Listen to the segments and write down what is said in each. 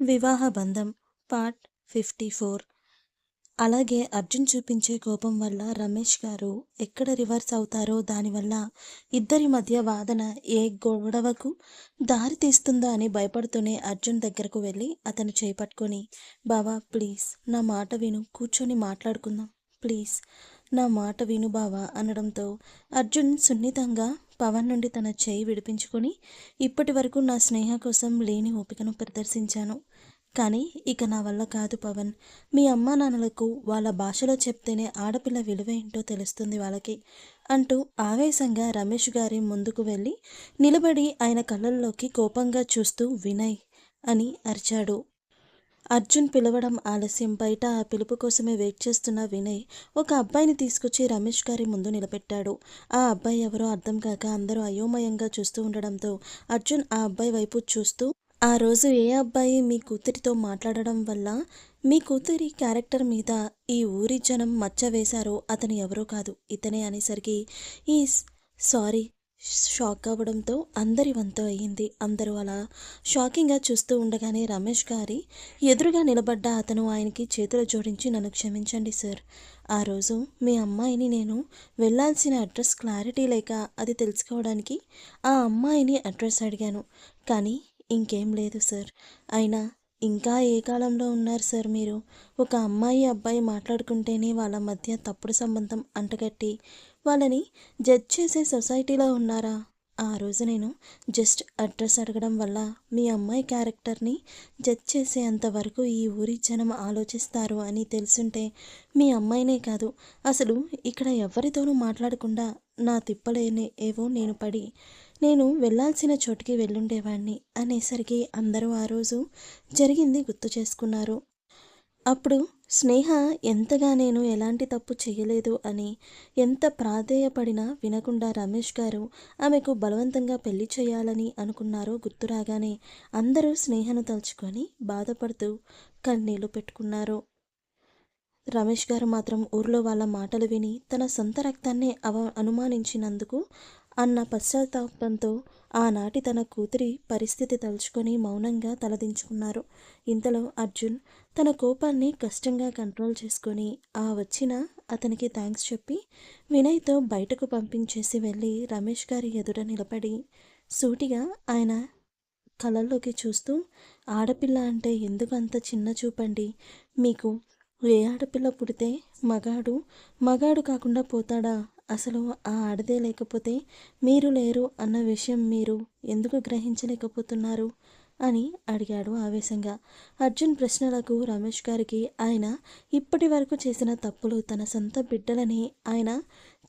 వివాహ బంధం పార్ట్ 54. అలాగే అర్జున్ చూపించే కోపం వల్ల రమేష్ గారు ఎక్కడ రివర్స్ అవుతారో దానివల్ల ఇద్దరి మధ్య వాదన ఏ గొడవకు దారి తీస్తుందో అని భయపడుతూనే అర్జున్ దగ్గరకు వెళ్ళి అతను చేపట్టుకొని, బావా ప్లీజ్ నా మాట విను, కూర్చొని మాట్లాడుకుందాం ప్లీజ్, నా మాట విను బావా అనడంతో అర్జున్ సున్నితంగా పవన్ నుండి తన చేయి విడిపించుకొని, ఇప్పటి వరకు నా స్నేహ కోసం లేని ఓపికను ప్రదర్శించాను, కానీ ఇక నా వల్ల కాదు పవన్. మీ అమ్మా నాన్నలకు వాళ్ళ భాషలో చెప్తేనే ఆడపిల్ల విలువ ఏంటో తెలుస్తుంది వాళ్ళకి అంటూ ఆవేశంగా రమేష్ గారి ముందుకు వెళ్ళి నిలబడి ఆయన కళ్ళల్లోకి కోపంగా చూస్తూ వినయ్ అని అరిచాడు. అర్జున్ పిలవడం ఆలస్యం. బయట ఆ పిలుపు కోసమే వెయిట్ చేస్తున్న వినయ్ ఒక అబ్బాయిని తీసుకొచ్చి రమేష్ గారి ముందు నిలబెట్టాడు. ఆ అబ్బాయి ఎవరో అర్థం కాక అందరూ అయోమయంగా చూస్తూ ఉండడంతో అర్జున్ ఆ అబ్బాయి వైపు చూస్తూ, ఆ రోజు ఏ అబ్బాయి మీ కూతురితో మాట్లాడడం వల్ల మీ కూతురి క్యారెక్టర్ మీద ఈ ఊరి జనం మచ్చ వేశారో అతను ఎవరో కాదు, ఇతనే అనేసరికి ఈ సారీ షాక్ అవ్వడంతో అందరి వంతు అయ్యింది. అందరూ అలా షాకింగ్గా చూస్తూ ఉండగానే రమేష్ గారి ఎదురుగా నిలబడ్డ అతను ఆయనకి చేతులు జోడించి, నన్ను క్షమించండి సార్, ఆ రోజు మీ అమ్మాయిని నేను వెళ్ళాల్సిన అడ్రస్ క్లారిటీ లేక అది తెలుసుకోవడానికి ఆ అమ్మాయిని అడ్రస్ అడిగాను, కానీ ఇంకేం లేదు సార్. అయినా ఇంకా ఏ కాలంలో ఉన్నారు సార్ మీరు? ఒక అమ్మాయి అబ్బాయి మాట్లాడుకుంటేనే వాళ్ళ మధ్య తప్పుడు సంబంధం అంటగట్టి వాళ్ళని జడ్జ్ చేసే సొసైటీలో ఉన్నారా? ఆ రోజు నేను జస్ట్ అడ్రస్ అడగడం వల్ల మీ అమ్మాయి క్యారెక్టర్ని జడ్జ్ చేసేంత వరకు ఈ ఊరి జనం ఆలోచిస్తారు అని తెలుసుంటే మీ అమ్మాయినే కాదు, అసలు ఇక్కడ ఎవరితోనూ మాట్లాడకుండా నా తిప్పలేని ఏవో నేను వెళ్ళాల్సిన చోటుకి వెళ్ళుండేవాణ్ణి అనేసరికి అందరూ ఆ రోజు జరిగింది గుర్తు చేసుకున్నారు. అప్పుడు స్నేహ ఎంతగా నేను ఎలాంటి తప్పు చేయలేదు అని ఎంత ప్రాధేయపడినా వినకుండా రమేష్ గారు ఆమెకు బలవంతంగా పెళ్లి చేయాలని అనుకున్నారో గుర్తు రాగానే అందరూ స్నేహను తలుచుకొని బాధపడుతూ కన్నీళ్లు పెట్టుకున్నారు. రమేష్ గారు మాత్రం ఊర్లో వాళ్ళ మాటలు విని తన సొంత రక్తాన్ని అనుమానించినందుకు అన్న పశ్చాత్తాపంతో ఆనాటి తన కూతురి పరిస్థితి తలుచుకొని మౌనంగా తలదించుకున్నారు. ఇంతలో అర్జున్ తన కోపాన్ని కష్టంగా కంట్రోల్ చేసుకొని ఆ వచ్చిన అతనికి థ్యాంక్స్ చెప్పి వినయ్తో బయటకు పంపించేసి వెళ్ళి రమేష్ గారి ఎదుట నిలబడి సూటిగా ఆయన కళ్ళల్లోకి చూస్తూ, ఆడపిల్ల అంటే ఎందుకు అంత చిన్న చూపండి మీకు? ఏ ఆడపిల్ల పుడితే మగాడు కాకుండా పోతాడా? అసలు ఆ ఆడదే లేకపోతే మీరు లేరు అన్న విషయం మీరు ఎందుకు గ్రహించలేకపోతున్నారు అని అడిగాడు ఆవేశంగా. అర్జున్ ప్రశ్నలకు రమేష్ గారికి ఆయన ఇప్పటి వరకు చేసిన తప్పులు, తన సొంత బిడ్డలని ఆయన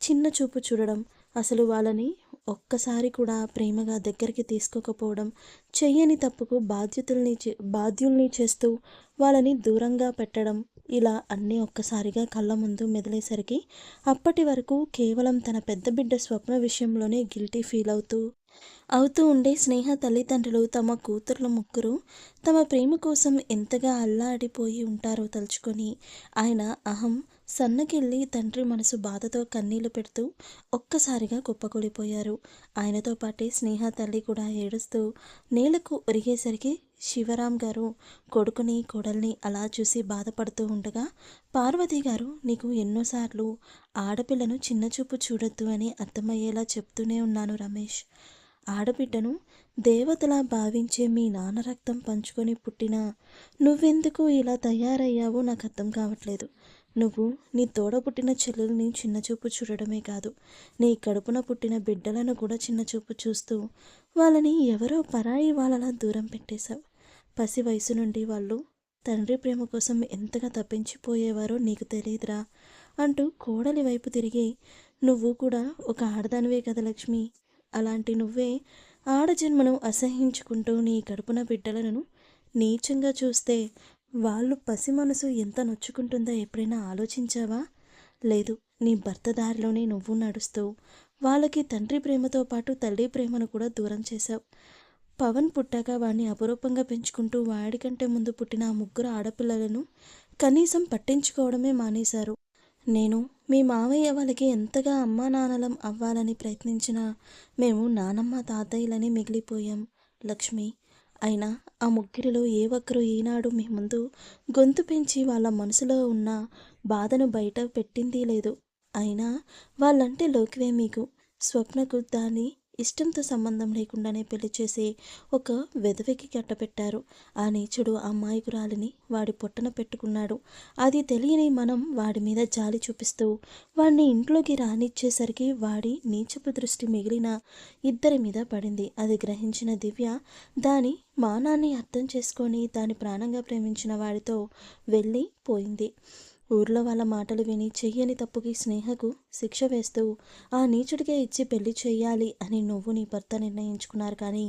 చిన్న చూపు చూడడం, అసలు వాళ్ళని ఒక్కసారి కూడా ప్రేమగా దగ్గరికి తీసుకోకపోవడం, చెయ్యని తప్పుకు బాధ్యుల్ని చేస్తూ వాళ్ళని దూరంగా పెట్టడం, ఇలా అన్నీ ఒక్కసారిగా కళ్ళ ముందు మెదిలేసరికి అప్పటి వరకు కేవలం తన పెద్ద బిడ్డ స్వప్న విషయంలోనే గిల్టీ ఫీల్ అవుతూ ఉండే స్నేహ తల్లిదండ్రులు తమ కూతుర్ల ముగ్గురు తమ ప్రేమ కోసం ఎంతగా అల్లాడిపోయి ఉంటారో తలుచుకొని ఆయన అహం సన్నగిల్లి తండ్రి మనసు బాధతో కన్నీళ్లు పెడుతూ ఒక్కసారిగా కుప్పకూలిపోయారు. ఆయనతో పాటే స్నేహ తల్లి కూడా ఏడుస్తూ నేలకు ఒరిగేసరికి శివరాం గారు కొడుకుని కోడల్ని అలా చూసి బాధపడుతూ ఉండగా, పార్వతి గారు నీకు ఎన్నోసార్లు ఆడపిల్లను చిన్నచూపు చూడొద్దు అని అర్థమయ్యేలా చెప్తూనే ఉన్నాను రమేష్. ఆడబిడ్డను దేవతలా భావించే మీ నాన్న రక్తం పంచుకొని పుట్టిన నువ్వెందుకు ఇలా తయారయ్యావో నాకు అర్థం కావట్లేదు. నువ్వు నీ తోడ పుట్టిన చెల్లెల్ని చిన్నచూపు చూడడమే కాదు, నీ కడుపున పుట్టిన బిడ్డలను కూడా చిన్నచూపు చూస్తూ వాళ్ళని ఎవరో పరాయి వాళ్ళలా దూరం పెట్టేశావు. పసి వయసు నుండి వాళ్ళు తండ్రి ప్రేమ కోసం ఎంతగా తప్పించిపోయేవారో నీకు తెలియదురా అంటూ కోడలి వైపు తిరిగి, నువ్వు కూడా ఒక ఆడదానివే కదా లక్ష్మి, అలాంటి నువ్వే ఆడజన్మను అసహించుకుంటూ నీ కడుపున బిడ్డలను నీచంగా చూస్తే వాళ్ళు పసి మనసు ఎంత నొచ్చుకుంటుందో ఎప్పుడైనా ఆలోచించావా? లేదు, నీ భర్త దారిలోనే నువ్వు నడుస్తూ వాళ్ళకి తండ్రి ప్రేమతో పాటు తల్లి ప్రేమను కూడా దూరం చేశావు. పవన్ పుట్టాక వాడిని అపురూపంగా పెంచుకుంటూ వాడికంటే ముందు పుట్టిన ఆ ముగ్గురు ఆడపిల్లలను కనీసం పట్టించుకోవడమే మానేశారు. నేను మీ మావయ్య వాళ్ళకి ఎంతగా అమ్మా నాన్నలం అవ్వాలని ప్రయత్నించినా మేము నానమ్మ తాతయ్యలని మిగిలిపోయాం. లక్ష్మి, అయినా ఆ ముగ్గురిలో ఏ ఒక్కరు ఈనాడు మీ ముందు గొంతు పెంచి వాళ్ళ మనసులో ఉన్న బాధను బయట పెట్టింది లేదు. అయినా వాళ్ళంటే లోకువే మీకు. స్వప్నకు దాని ఇష్టంతో సంబంధం లేకుండానే పెళ్లి చేసి ఒక వెధవకి కట్టపెట్టారు. ఆ నీచుడు అమ్మాయికురాలిని వాడి పొట్టన పెట్టుకున్నాడు. అది తెలియని మనం వాడి మీద జాలి చూపిస్తూ వాడిని ఇంట్లోకి రానిచ్చేసరికి వాడి నీచపు దృష్టి మిగిలిన ఇద్దరి మీద పడింది. అది గ్రహించిన దివ్య దాని మానాన్ని అర్థం చేసుకొని దాని ప్రాణంగా ప్రేమించిన వాడితో వెళ్ళి పోయింది. ఊర్లో వాళ్ళ మాటలు విని చెయ్యని తప్పుకి స్నేహకు శిక్ష వేస్తూ ఆ నీచుడికే ఇచ్చి పెళ్లి చెయ్యాలి అని నువ్వు నీ భర్త నిర్ణయించుకున్నారు. కానీ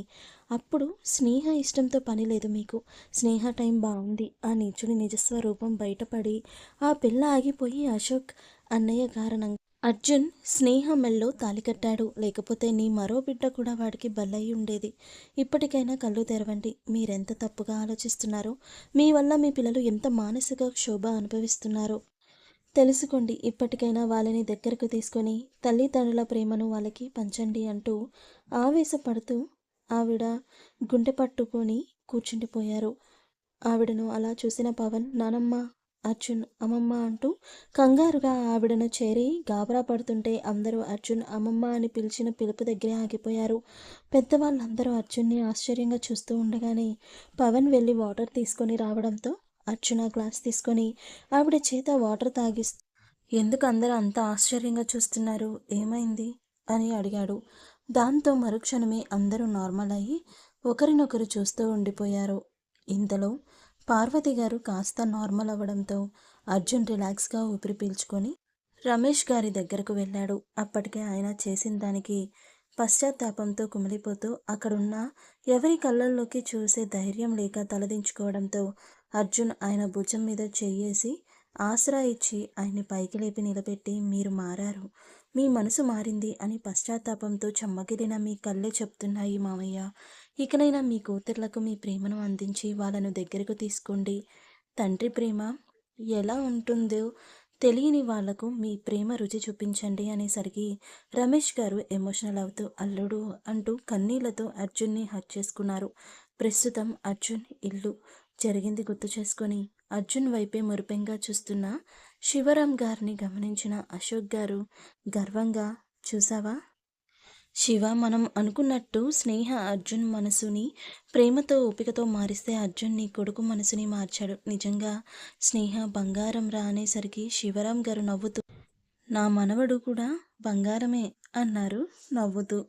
అప్పుడు స్నేహ ఇష్టంతో పని లేదు మీకు. స్నేహ టైం బాగుంది. ఆ నీచుడి నిజస్వరూపం బయటపడి ఆ పిల్ల ఆగిపోయి అశోక్ అన్నయ్య కారణంగా అర్జున్ స్నేహ మెల్లో తాళి కట్టాడు. లేకపోతే నీ మరో బిడ్డ కూడా వాడికి బలై ఉండేది. ఇప్పటికైనా కళ్ళు తెరవండి. మీరెంత తప్పుగా ఆలోచిస్తున్నారో, మీ వల్ల మీ పిల్లలు ఎంత మానసిక క్షోభ అనుభవిస్తున్నారో తెలుసుకోండి. ఇప్పటికైనా వాళ్ళని దగ్గరకు తీసుకొని తల్లిదండ్రుల ప్రేమను వాళ్ళకి పంచండి అంటూ ఆవేశపడుతూ ఆవిడ గుండె పట్టుకొని కూర్చుండిపోయారు. ఆవిడను అలా చూసిన పవన్ నానమ్మ, అర్జున్, అమ్మమ్మ అంటూ కంగారుగా ఆవిడను చేరి గాబరా పడుతుంటే అందరూ అర్జున్, అమ్మమ్మ అని పిలిచిన పిలుపు దగ్గరే ఆగిపోయారు. పెద్దవాళ్ళందరూ అర్జున్ని ఆశ్చర్యంగా చూస్తూ ఉండగానే పవన్ వెళ్ళి వాటర్ తీసుకొని రావడంతో అర్జున్ ఆ గ్లాస్ తీసుకొని ఆవిడ చేత వాటర్ తాగిస్తూ ఎందుకు అందరూ అంత ఆశ్చర్యంగా చూస్తున్నారు, ఏమైంది అని అడిగాడు. దాంతో మరుక్షణమే అందరూ నార్మల్ అయ్యి ఒకరినొకరు చూస్తూ ఉండిపోయారు. ఇంతలో పార్వతి గారు కాస్త నార్మల్ అవ్వడంతో అర్జున్ రిలాక్స్గా ఊపిరి పీల్చుకొని రమేష్ గారి దగ్గరకు వెళ్ళాడు. అప్పటికే ఆయన చేసిన దానికి పశ్చాత్తాపంతో కుమిలిపోతూ అక్కడున్న ఎవరి కళ్ళల్లోకి చూసే ధైర్యం లేక తలదించుకోవడంతో అర్జున్ ఆయన భుజం మీద చెయ్యేసి ఆసరా ఇచ్చి ఆయన్ని పైకి లేపి నిలబెట్టి మీరు మారారు, మీ మనసు మారింది అని పశ్చాత్తాపంతో చెమ్మగిలిన మీ కళ్ళే చెప్తున్నాయి మామయ్య. ఇకనైనా మీ కూతుర్లకు మీ ప్రేమను అందించి వాళ్ళను దగ్గరకు తీసుకోండి. తండ్రి ప్రేమ ఎలా ఉంటుందో తెలియని వాళ్లకు మీ ప్రేమ రుచి చూపించండి అనేసరికి రమేష్ గారు ఎమోషనల్ అవుతూ అల్లుడు అంటూ కన్నీళ్లతో అర్జున్ని హక్ చేసుకున్నారు. ప్రస్తుతం అర్జున్ ఇల్లు జరిగింది గుర్తు చేసుకొని అర్జున్ వైపే మురిపెంగా చూస్తున్న శివరాం గారిని గమనించిన అశోక్ గారు గర్వంగా చూసావా శివ, మనం అనుకున్నట్టు స్నేహ అర్జున్ మనసుని ప్రేమతో ఓపికతో మారిస్తే అర్జున్ నీ కొడుకు మనసుని మార్చాడు. నిజంగా స్నేహ బంగారం రా అనేసరికి శివరాం గారు నవ్వుతూ నా మనవడు కూడా బంగారమే అన్నారు నవ్వుతూ.